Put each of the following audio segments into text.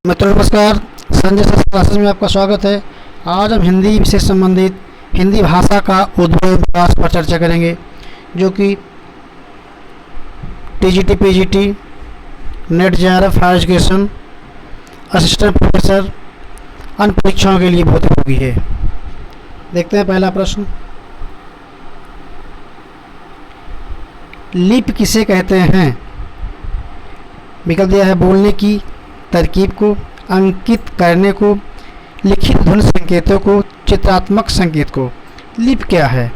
मित्रों नमस्कार। Sanjay sir classes में आपका स्वागत है। आज हम हिंदी विषय संबंधित हिंदी भाषा का उद्भव विकास पर चर्चा करेंगे, जो कि TGT, PGT, NET JRF, higher education, assistant professor, अन्य परीक्षाओं के लिए बहुत उपयोगी है। देखते हैं पहला प्रश्न। लिपि किसे कहते हैं? विकल्प दिया है बोलने की तरकीब को, अंकित करने को, लिखित ध्वनि संकेतों को, चित्रात्मक संकेत को। लिपि क्या है?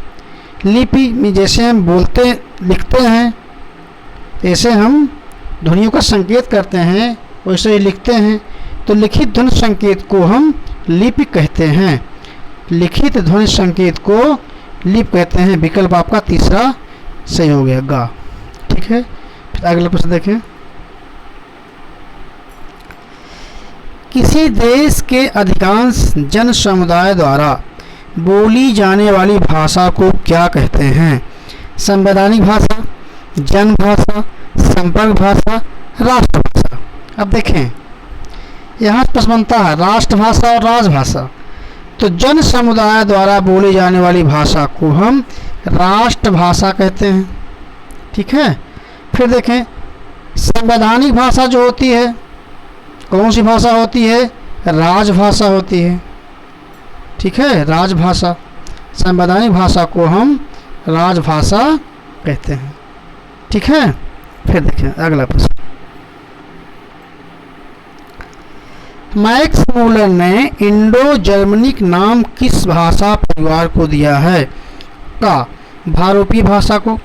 लिपि में जैसे हम बोलते लिखते हैं, जैसे हम ध्वनियों का संकेत करते हैं, वैसे ही लिखते हैं, तो लिखित ध्वनि संकेत को हम लिपि कहते हैं। लिखित ध्वनि संकेत को लिपि कहते हैं। विकल्प आपका तीसरा सही हो गया, गा। ठीक है, फिर अगला प्रश्न देखें। किसी देश के अधिकांश जन समुदाय द्वारा बोली जाने वाली भाषा को क्या कहते हैं? संवैधानिक भाषा, जन भाषा, संपर्क भाषा, राष्ट्रभाषा। अब देखें, यहाँ प्रश्न बनता है राष्ट्रभाषा और राजभाषा। तो जन समुदाय द्वारा बोली जाने वाली भाषा को हम राष्ट्रभाषा कहते हैं। ठीक है, फिर देखें, संवैधानिक भाषा जो होती है, कौन सी भाषा होती है? राजभाषा होती है। ठीक है, राजभाषा। संवैधानिक भाषा को हम राजभाषा कहते हैं। ठीक है, फिर देखें अगला प्रश्न। मैक्स मूलर ने इंडो जर्मनिक नाम किस भाषा परिवार को दिया है? का भारोपीय भाषा को,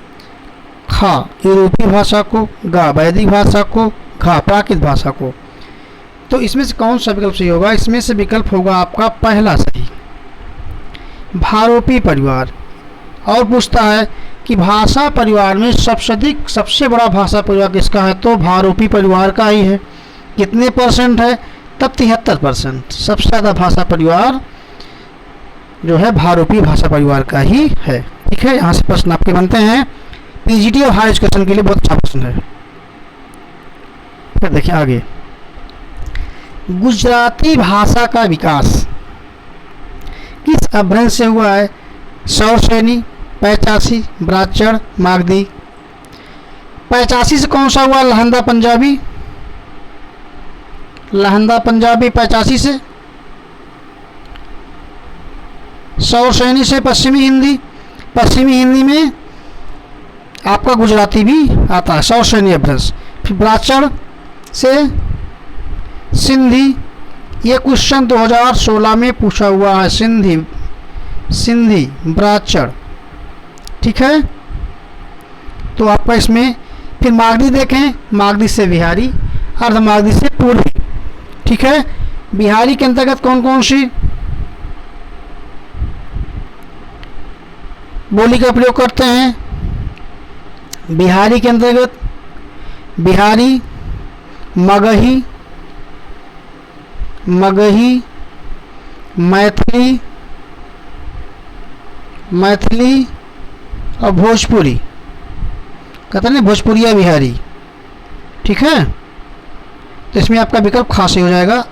खा यूरोपीय भाषा को, गा वैदिक भाषा को, घा प्राकृत भाषा को। तो इसमें से कौन सा विकल्प सही होगा? इसमें से विकल्प होगा आपका पहला सही, भारोपीय परिवार। और पूछता है कि भाषा परिवार में सबसे बड़ा भाषा परिवार किसका है? तो भारोपीय परिवार का ही है। कितने परसेंट है? तब 73%। सबसे ज़्यादा भाषा परिवार जो है भारोपीय भाषा परिवार का ही है। ठीक है, यहाँ से प्रश्न आपके बनते हैं। पीजीटी और हायर एजुकेशन के लिए बहुत अच्छा प्रश्न है। फिर देखिए आगे, गुजराती भाषा का विकास किस अपभ्रंश से हुआ है? सौरसेनी, पैचासी, ब्राह्मण, मागधी। पैचासी से कौन सा हुआ? लहंदा पंजाबी। लहंदा पंजाबी पैचासी से। सौरसेनी से पश्चिमी हिंदी। पश्चिमी हिंदी में आपका गुजराती भी आता है, सौरसेनी अपभ्रंश। फिर ब्राह्मण से सिंधी। ये क्वेश्चन 2016 में पूछा हुआ है, सिंधी ब्राह्मण। ठीक है, तो आपका इसमें फिर मागधी देखें, मागधी से बिहारी, अर्धमागधी से पूर्वी। ठीक है, बिहारी के अंतर्गत कौन कौन सी बोली का प्रयोग करते हैं? बिहारी के अंतर्गत बिहारी, मगही, मैथिली और भोजपुरी। कहते हैं भोजपुरिया बिहारी। ठीक है, तो इसमें आपका विकल्प खास ही हो जाएगा।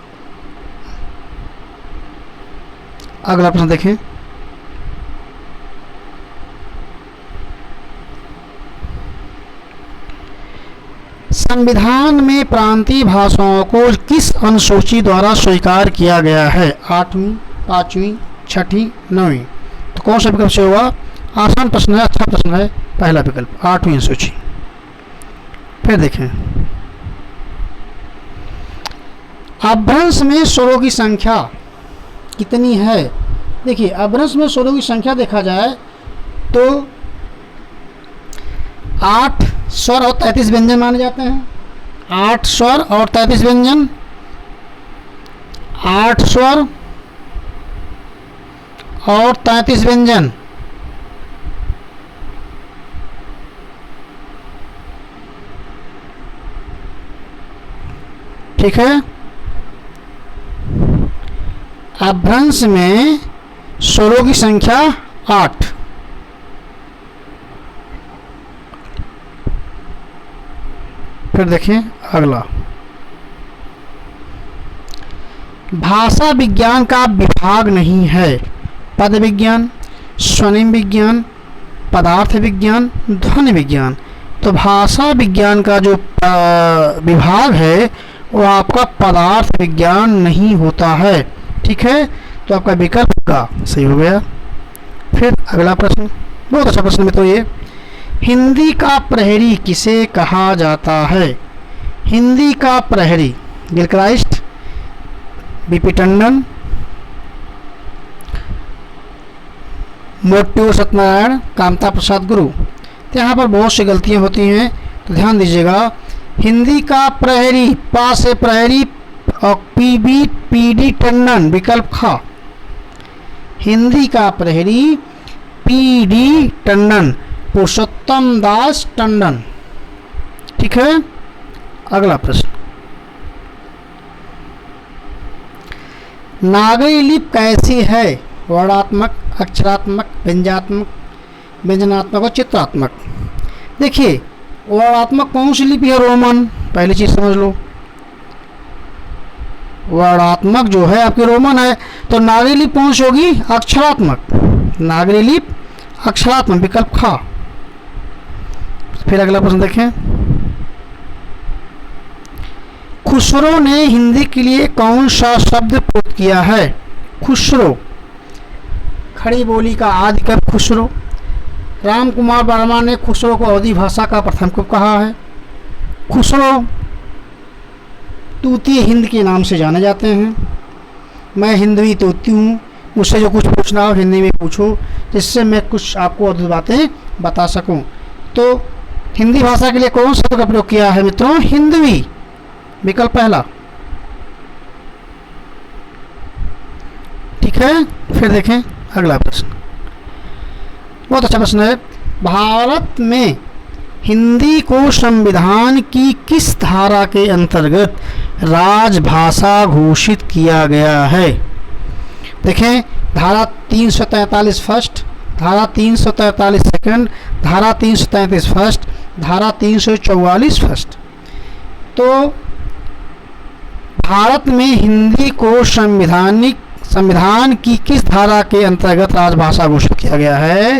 अगला प्रश्न देखें। संविधान में प्रांतीय भाषाओं को किस अनुसूची द्वारा स्वीकार किया गया है? 8वीं, 5वीं, 6ठी, 9वीं। तो कौन सा विकल्प से होगा? आसान प्रश्न है, अच्छा प्रश्न है। पहला विकल्प 8वीं अनुसूची। फिर देखें, अपभ्रंश में स्वरों की संख्या कितनी है? देखिए, अपभ्रंश में स्वरों की संख्या देखा जाए तो 8 स्वर और 33 व्यंजन माने जाते हैं। 8 स्वर और 33 व्यंजन। 8 स्वर और 33 व्यंजन। ठीक है, अपभ्रंश में स्वरों की संख्या 8। फिर देखें अगला, भाषा विज्ञान का विभाग नहीं है। पद विज्ञान, स्वनिम विज्ञान, पदार्थ विज्ञान, ध्वनि विज्ञान। तो भाषा विज्ञान का जो विभाग है वो आपका पदार्थ विज्ञान नहीं होता है। ठीक है, तो आपका विकल्प का सही हो गया। फिर अगला प्रश्न, बहुत अच्छा प्रश्न में तो ये, हिंदी का प्रहरी किसे कहा जाता है? हिंदी का प्रहरी गिलक्राइस्ट, बीपी टंडन, मोटू सत्यनारायण, कामता प्रसाद गुरु। तो यहाँ पर बहुत सी गलतियाँ होती हैं, तो ध्यान दीजिएगा। हिंदी का प्रहरी, पा से प्रहरी और पीडी टंडन, विकल्प खा। हिंदी का प्रहरी पीडी टंडन, पुरुषोत्तम दास टंडन। ठीक है, अगला प्रश्न, नागरी लिपि कैसी है? वर्णात्मक, अक्षरात्मक, व्यंजनात्मक, व्यंजनात्मक और चित्रात्मक। देखिए, वर्णात्मक कौन सी लिपि है? रोमन, पहली चीज समझ लो। वर्णात्मक जो है आपकी रोमन है, तो नागरी लिपि कौन सी होगी? अक्षरात्मक। नागरी लिपि अक्षरात्मक, विकल्प खा। फिर अगला प्रश्न देखें, खुसरो ने हिंदी के लिए कौन सा शब्द प्रयुक्त किया है? खुसरो, खड़ी बोली का आदि कवि खुसरो। राम कुमार वर्मा ने खुसरो को अवधी भाषा का प्रथम कवि कहा है। खुसरो तूती हिंद के नाम से जाने जाते हैं। मैं हिंदवी तोती हूँ, मुझसे जो कुछ पूछना हो हिंदी में पूछो, जिससे मैं कुछ आपको अद्भुत बातें बता सकूं। तो हिंदी भाषा के लिए कौन शब्द का प्रयोग किया है मित्रों? हिंदवी, विकल्प पहला। ठीक है, फिर देखें अगला प्रश्न, बहुत अच्छा प्रश्न है। भारत में हिंदी को संविधान की किस धारा के अंतर्गत राजभाषा घोषित किया गया है? देखें, धारा 343 फर्स्ट, धारा 343 सेकंड, धारा 333 फर्स्ट, धारा 344 फर्स्ट। तो भारत में हिंदी को संविधान की किस धारा के अंतर्गत राजभाषा घोषित किया गया है?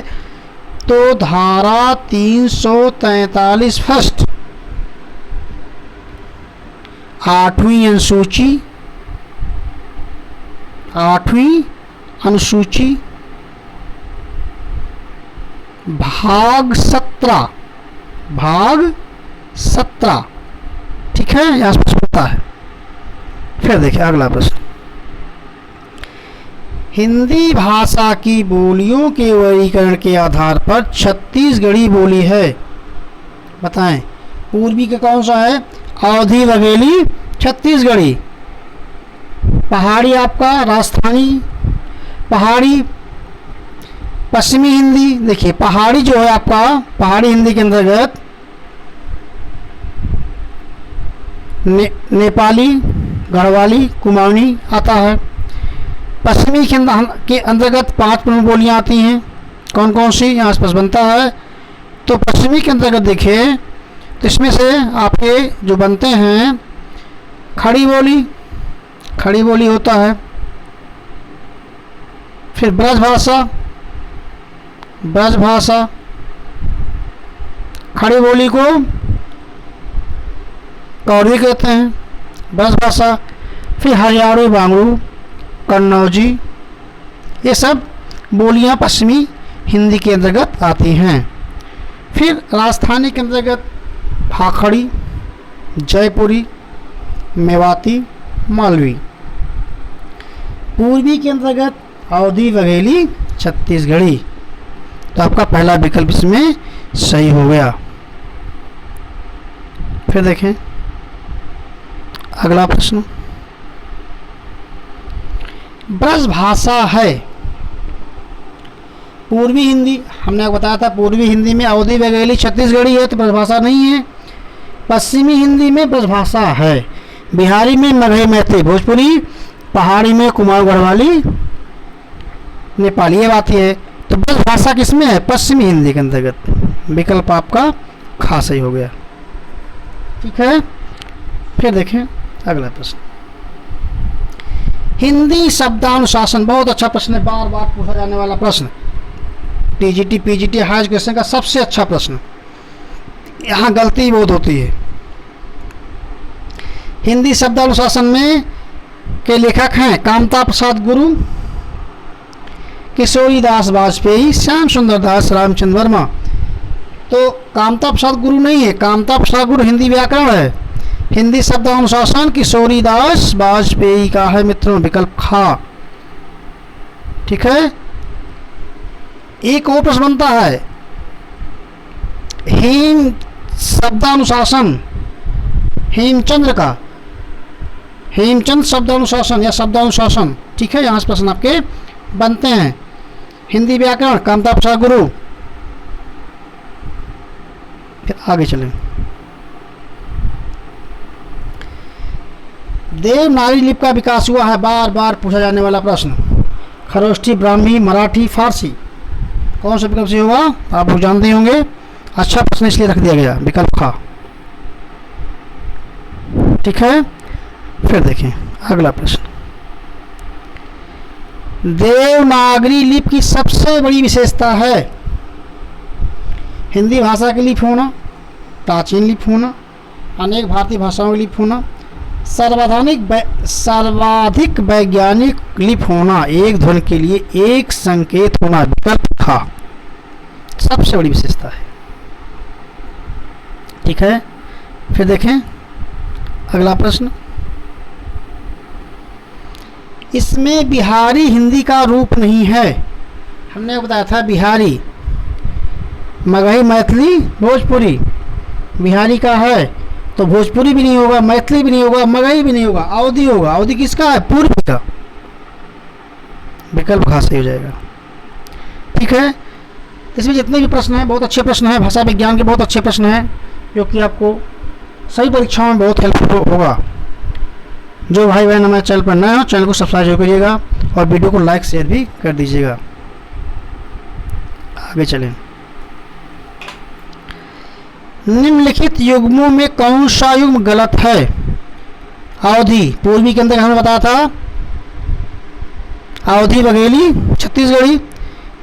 तो धारा 343 फर्स्ट, 8वीं अनुसूची, 8वीं अनुसूची भाग 17, भाग 17। ठीक है, यहां से पूछता है। फिर देखिए अगला प्रश्न, हिंदी भाषा की बोलियों के वर्गीकरण के आधार पर छत्तीसगढ़ी बोली है, बताएं। पूर्वी का कौन सा है? अवधी बघेली छत्तीसगढ़ी। पहाड़ी आपका राजस्थानी, पहाड़ी पश्चिमी हिंदी। देखिए, पहाड़ी जो है आपका, पहाड़ी हिंदी के अंतर्गत नेपाली, गढ़वाली, कुमाऊनी आता है। पश्चिमी के अंतर्गत 5 प्रमुख बोलियां आती हैं, कौन कौन सी? यहाँ आसपास बनता है। तो पश्चिमी के अंतर्गत देखिए, तो इसमें से आपके जो बनते हैं, खड़ी बोली, खड़ी बोली होता है। फिर ब्रजभाषा, ब्रजभाषा, खड़ी बोली को कौरवी कहते हैं, ब्रजभाषा। फिर हरियाणवी, बांगड़ू, कन्नौजी, ये सब बोलियां पश्चिमी हिंदी के अंतर्गत आती हैं। फिर राजस्थानी के अंतर्गत भाखड़ी, जयपुरी, मेवाती, मालवी। पूर्वी के अंतर्गत अवधी बघेली छत्तीसगढ़ी। तो आपका पहला विकल्प इसमें सही हो गया। फिर देखें अगला प्रश्न, ब्रजभाषा है पूर्वी हिंदी। हमने आपको बताया था पूर्वी हिंदी में अवधी बघेली छत्तीसगढ़ी है, तो ब्रजभाषा नहीं है। पश्चिमी हिंदी में ब्रजभाषा है। बिहारी में मगही, मैथिली, भोजपुरी। पहाड़ी में कुमाऊं, गढ़वाली, नेपाली, ये बात है। तो ब्रजभाषा किसमें है? पश्चिमी हिंदी के अंतर्गत। विकल्प आपका खा सही हो गया। ठीक है, फिर देखें अगला प्रश्न, हिंदी शब्दानुशासन, बहुत अच्छा प्रश्न है, बार बार पूछा जाने वाला प्रश्न, टीजीटी पीजीटी हायर एजुकेशन का सबसे अच्छा प्रश्न। यहाँ गलती बहुत होती है। हिंदी शब्दानुशासन में के लेखक हैं कामता प्रसाद गुरु, किशोरी दास वाजपेयी, श्याम सुंदर दास, रामचंद्र वर्मा। तो कामता प्रसाद गुरु नहीं है, कामता प्रसाद गुरु हिंदी व्याकरण है। हिंदी शब्दानुशासन किशोरी दास वाजपेयी का है मित्रों, विकल्प खा। ठीक है। एक और प्रश्न बनता है, हेम शब्दानुशासन हेमचंद्र का, हेमचंद शब्दानुशासन या शब्दानुशासन, ठीक है, यहाँ से प्रश्न आपके बनते हैं। हिंदी व्याकरण कामता प्रसाद गुरु। फिर आगे चलें। देवनागरी लिपि का विकास हुआ है, बार बार पूछा जाने वाला प्रश्न। खरोष्ठी, ब्राह्मी, मराठी, फारसी, कौन से विकल्प से होगा आप लोग जानते होंगे। अच्छा प्रश्न इसलिए रख दिया गया, विकल्प खा। ठीक है। फिर देखें अगला प्रश्न। देवनागरी लिपि की सबसे बड़ी विशेषता है हिंदी भाषा की लिपि होना, प्राचीन लिपि होना, अनेक भारतीय भाषाओं की लिपि होना, सर्वाधिक वैज्ञानिक लिपि होना, एक ध्वनि के लिए एक संकेत होना, विकल्प खा सबसे बड़ी विशेषता है। ठीक है। फिर देखें अगला प्रश्न। इसमें बिहारी हिंदी का रूप नहीं है। हमने बताया था बिहारी, मगही, मैथिली, भोजपुरी। बिहारी का है तो भोजपुरी भी नहीं होगा, मैथिली भी नहीं होगा, मगही भी नहीं होगा, अवधी होगा। अवधी किसका है? पूर्वी का। विकल्प घा सही हो जाएगा। ठीक है। इसमें जितने भी प्रश्न हैं बहुत अच्छे प्रश्न हैं, भाषा विज्ञान के बहुत अच्छे प्रश्न हैं, जो कि आपको सही परीक्षाओं में बहुत हेल्पफुल होगा। जो भाई बहन हमारे चैनल पर नए हो, चैनल को सब्सक्राइब जरूर करिएगा और वीडियो को लाइक शेयर भी कर दीजिएगा। आगे चलें। निम्नलिखित युग्मों में कौन सा युग्म गलत है? अवधी पूर्वी के अंदर हमने बताया था, अवधी बघेली छत्तीसगढ़ी,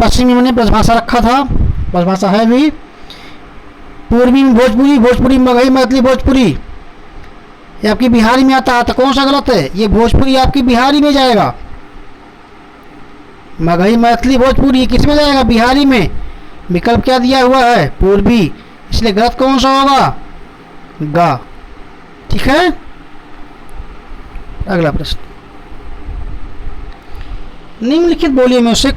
पश्चिमी मैंने ब्रजभाषा रखा था, ब्रजभाषा है भी। पूर्वी में भोजपुरी, भोजपुरी मगही, मैथिली, भोजपुरी। ये आपकी बिहारी में आता है, तो कौन सा गलत है? ये भोजपुरी आपकी बिहारी में जाएगा, मगही, मैथिली, भोजपुरी किस में जाएगा? बिहारी में। विकल्प क्या दिया हुआ है? पूर्वी, इसलिए गलत कौन सा होगा? गा। ठीक है। अगला प्रश्न। निम्नलिखित बोलियों में से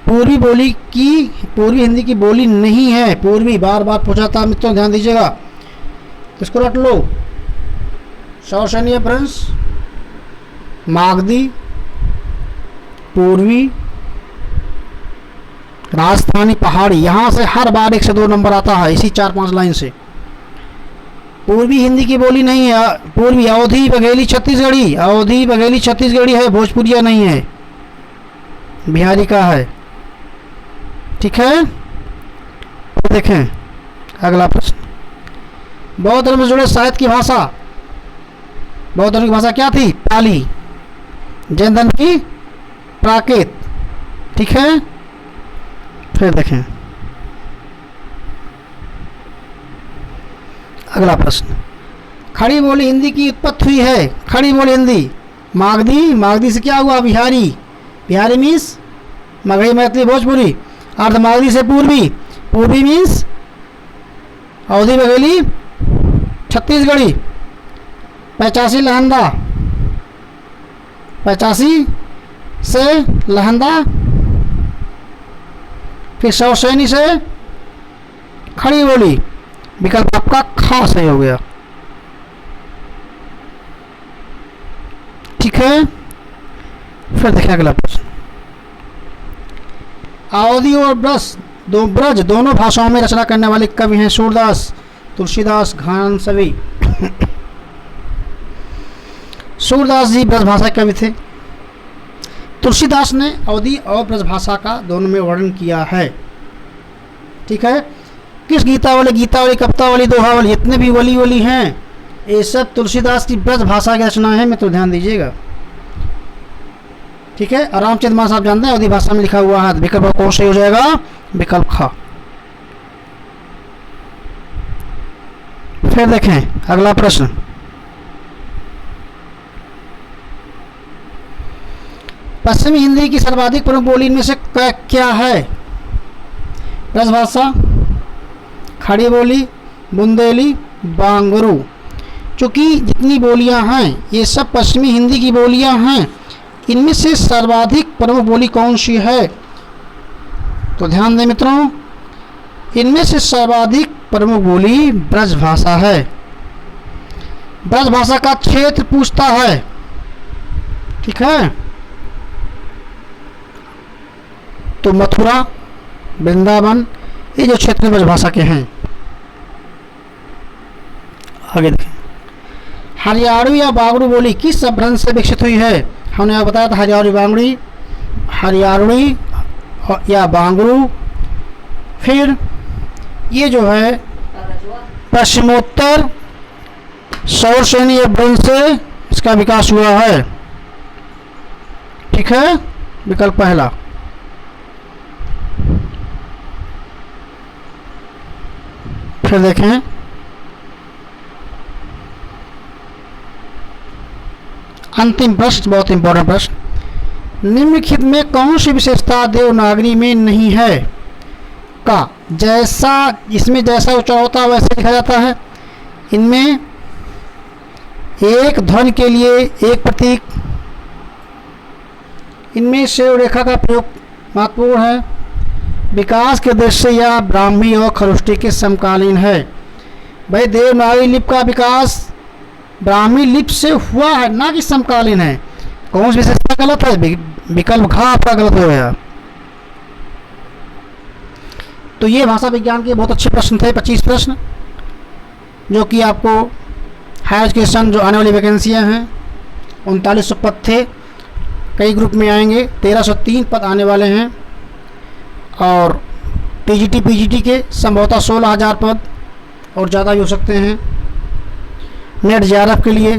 पूर्वी बोली की, पूर्वी हिंदी की बोली नहीं है। पूर्वी बार बार पूछा था मित्रों, ध्यान दीजिएगा, इसको रट लो। शौशनी अपभ्रंश, मागधी, पूर्वी, राजस्थानी, पहाड़ी। यहां से हर बार 1 से 2 नंबर आता है, इसी 4-5 लाइन से। पूर्वी हिंदी की बोली नहीं है। पूर्वी अवधी बघेली छत्तीसगढ़ी, अवधी बघेली छत्तीसगढ़ी है, भोजपुरिया नहीं है, बिहारी का है। ठीक है। देखें अगला प्रश्न। बौद्ध धर्म से जुड़े साहित्य की भाषा, बौद्ध धर्म की भाषा क्या थी? पाली। जैन धर्म की प्राकृत। ठीक है। फिर देखें अगला प्रश्न। खड़ी बोली हिंदी की उत्पत्ति हुई है। खड़ी बोली हिंदी मागधी, मागधी से क्या हुआ? बिहारी। बिहारी मीन्स मगही, मैथिली, भोजपुरी। अर्ध मागधी से पूर्वी, पूर्वी मीन्स अवधी बघेली छत्तीसगढ़ी। 85 लहंदा, 85 से लहंदा। फिर शौसैनी से खड़ी बोली। विकल्प आपका खा सही हो गया। ठीक है। फिर देखें अगला प्रश्न। अवधी और ब्रज दोनों भाषाओं में रचना करने वाले कवि हैं सूरदास, तुलसीदास, घान सभी। सूरदास जी ब्रजभाषा कवि थे। तुलसीदास ने अवधी और ब्रजभाषा का दोनों में वर्णन किया है। ठीक है। किस गीतावली, कवितावली, दोहावली, जितने भी वली हैं, ये सब तुलसीदास की ब्रजभाषा की रचना है। मैं तो ध्यान दीजिएगा। ठीक है। और रामचंद्र मास आप जानते हैं अवधी भाषा में लिखा हुआ है, विकल्प कौन सही हो जाएगा? विकल्प ख। फिर देखें अगला प्रश्न, पश्चिमी हिंदी की सर्वाधिक प्रमुख बोली इनमें से क्या है? ब्रजभाषा, खड़ी बोली, बुंदेली, बांगरू। चूँकि जितनी बोलियां हैं ये सब पश्चिमी हिंदी की बोलियां हैं, इनमें से सर्वाधिक प्रमुख बोली कौन सी है? तो ध्यान दें मित्रों, इनमें से सर्वाधिक प्रमुख बोली ब्रजभाषा है। ब्रजभाषा का क्षेत्र पूछता है, ठीक है। तो मथुरा, वृंदावन, ये जो क्षेत्र ब्रजभाषा के हैं। आगे देखें, हरियाणवी या बांगड़ू बोली किस अपभ्रंश से विकसित हुई है? हमने आपको बताया था हरियाणवी बांगड़ी, हरियाणवी या बांगड़ू। फिर ये जो है पश्चिमोत्तर सौर श्रेणी अपभ्रंश से इसका विकास हुआ है, ठीक है। विकल्प पहला। फिर देखें, अंतिम प्रश्न, बहुत इंपॉर्टेंट प्रश्न, निम्नलिखित में कौन सी विशेषता देवनागरी में नहीं है? का जैसा, इसमें जैसा उच्चारण होता है वैसे लिखा जाता है। इनमें एक ध्वनि के लिए एक प्रतीक, इनमें से रेखा का प्रयोग महत्वपूर्ण है, विकास के दृष्टि से या ब्राह्मी और खरोष्टी के समकालीन है। भाई देवनागरी लिपि का विकास ब्राह्मी लिपि से हुआ है, ना कि समकालीन है। कौन सी विशेषता गलत है? विकल्प घ आपका गलत हो गया। तो ये भाषा विज्ञान के बहुत अच्छे प्रश्न थे, 25 प्रश्न, जो कि आपको हायर एजुकेशन जो आने वाली वैकेंसियां हैं 3900 पद थे, कई ग्रुप में आएंगे, 1303 पद आने वाले हैं। और टीजीटी पीजीटी के संभवतः 16,000 पद और ज़्यादा भी हो सकते हैं, नेट जेआरएफ के लिए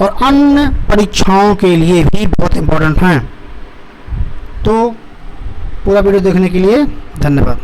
और अन्य परीक्षाओं के लिए भी बहुत इम्पोर्टेंट हैं। तो पूरा वीडियो देखने के लिए धन्यवाद।